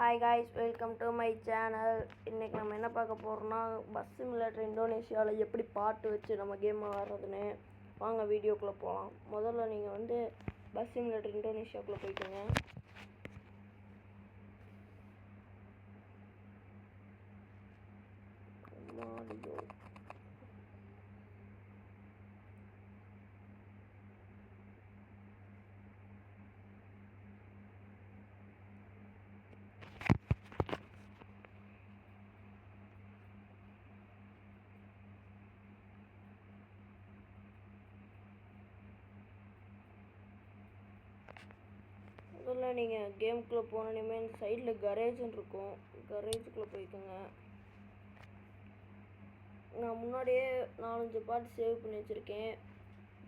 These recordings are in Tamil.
Hi guys, welcome to my channel. இன்றைக்கி நம்ம என்ன பார்க்க போகிறோம்னா, பஸ் சிமுலேட்டர் இந்தோனேஷியாவில் எப்படி பாட்டு வச்சு நம்ம கேம் ஆடுறதுன்னு. வாங்க வீடியோக்குள்ளே போகலாம். முதல்ல நீங்கள் பஸ் சிமுலேட்டர் இந்தோனேஷியாவுக்குள்ளே போய்க்குங்க. முதல்ல நீங்கள் கேமுக்குள்ளே போனோன்னே சைடில் கரேஜ்னு இருக்கும், கரேஜுக்குள்ளே போய்க்கோங்க. நான் முன்னாடியே 4-5 பாட்டு சேவ் பண்ணி வச்சுருக்கேன்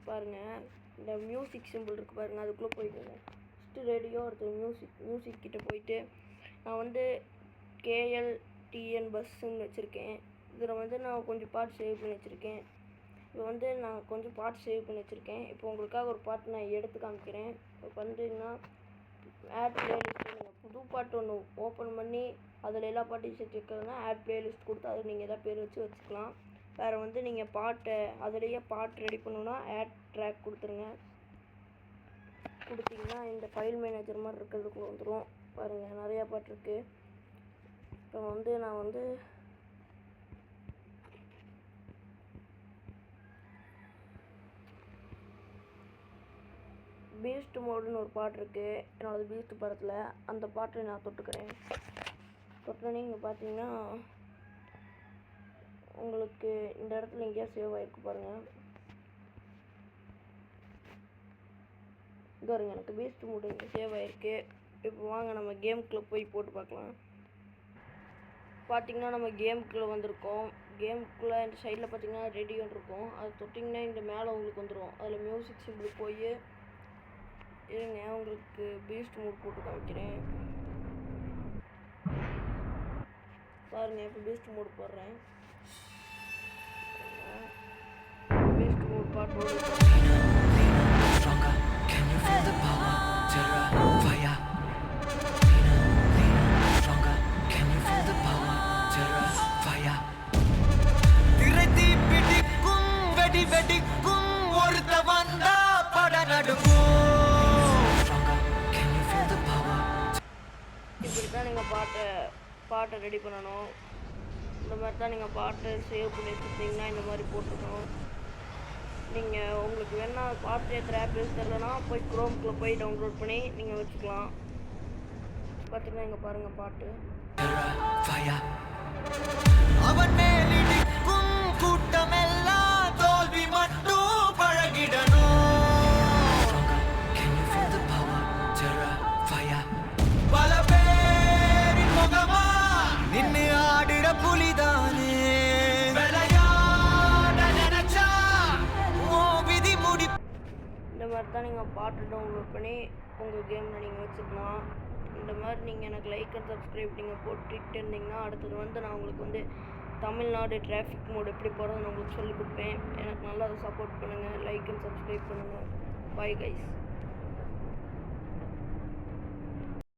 பாருங்கள். இந்த மியூசிக் சிம்பிள் இருக்குது பாருங்கள், அதுக்குள்ளே போய்க்கோங்க. ஃபஸ்ட்டு ரேடியோ அடுத்து மியூசிக் கிட்டே போயிட்டு நான் KLTN பஸ்ஸுன்னு வச்சுருக்கேன். இதில் நான் கொஞ்சம் பாட்டு சேவ் பண்ணி வச்சுருக்கேன். இப்போ நான் கொஞ்சம் பாட்டு சேவ் பண்ணி வச்சுருக்கேன். இப்போ உங்களுக்காக ஒரு பாட்டு நான் எடுத்து காமிக்கிறேன். இப்போ வந்துங்கன்னா ஆட் பிளேலிஸ்ட்டு நீங்கள் புது பாட்டு ஒன்று ஓப்பன் பண்ணி அதில் எல்லா பாட்டையும் சேர்த்து வைக்கிறதுனா ஆட் பிளேலிஸ்ட் கொடுத்து அதில் நீங்கள் எதாவது பேர் வச்சுக்கலாம். வேறு நீங்கள் பாட்டை அதிலேயே பாட்டு ரெடி பண்ணணுன்னா ஆட் ட்ராக் கொடுத்துருங்க. கொடுத்தீங்கன்னா இந்த ஃபைல் மேனேஜர் மாதிரி இருக்கிறதுக்குள்ள வந்துடும். பாருங்கள், நிறையா பாட்டு இருக்குது. இப்போ நான் பீஸ்ட் மோடுன்னு ஒரு பாட்டு இருக்குது என்னோடய பீஸ்ட் படத்தில். அந்த பாட்டை நான் தொட்டுக்கிறேன். தொட்டோன்னே இங்கே பார்த்தீங்கன்னா உங்களுக்கு இந்த இடத்துல எங்கேயா சேவ் ஆகிருக்கு பாருங்கள். இங்கே வருங்க, எனக்கு பீஸ்ட் மோடு இங்கே சேவ் ஆகிருக்கு. இப்போ வாங்க நம்ம கேமுக்குள்ளே போய் போட்டு பார்க்கலாம். பார்த்தீங்கன்னா நம்ம கேமுக்குள்ளே வந்திருக்கோம். கேமுக்குள்ளே இந்த சைடில் பார்த்தீங்கன்னா ரேடியோன்னு இருக்கும். அது தொட்டிங்கன்னா இந்த மேலே உங்களுக்கு வந்துடும். அதில் மியூசிக் சிம்பிள் போய் இருங்க, உங்களுக்கு பீஸ்ட் மோட் போட்டு காமிக்கிறேன் பாருங்கள். இப்போ பீஸ்ட் மோட் போடுறேன். பீஸ்ட் மோட் பாட்டு இப்படித்தான் நீங்கள் பாட்டை ரெடி பண்ணணும். இந்த மாதிரி தான் நீங்கள் பாட்டை சேவ் பண்ணி வச்சுருந்தீங்கன்னா இந்த மாதிரி போட்டுருக்கணும். நீங்கள் உங்களுக்கு வேணால் பாட்டு ஏற்றுற ஆப் யூஸ் தெரியலனா போய் குரோம்குள்ளே போய் டவுன்லோட் பண்ணி நீங்கள் வச்சுக்கலாம். பார்த்தீங்கன்னா இங்கே பாருங்கள் பாட்டு. இந்த மாதிரி தான் நீங்கள் பாட்டு டவுன்லோட் பண்ணி உங்கள் கேமில் நீங்கள் வச்சுக்கலாம். இந்த மாதிரி நீங்கள் எனக்கு லைக் அண்ட் சப்ஸ்கிரைப் நீங்கள் போட்டுட்டு இருந்தீங்கன்னா அடுத்தது நான் உங்களுக்கு தமிழ்நாடு டிராஃபிக் மோட் எப்படி போகிறதுன்னு உங்களுக்கு சொல்லிக் கொடுப்பேன். எனக்கு நல்லா அதை சப்போர்ட் பண்ணுங்கள், லைக் அண்ட் சப்ஸ்கிரைப் பண்ணுங்கள். Bye guys.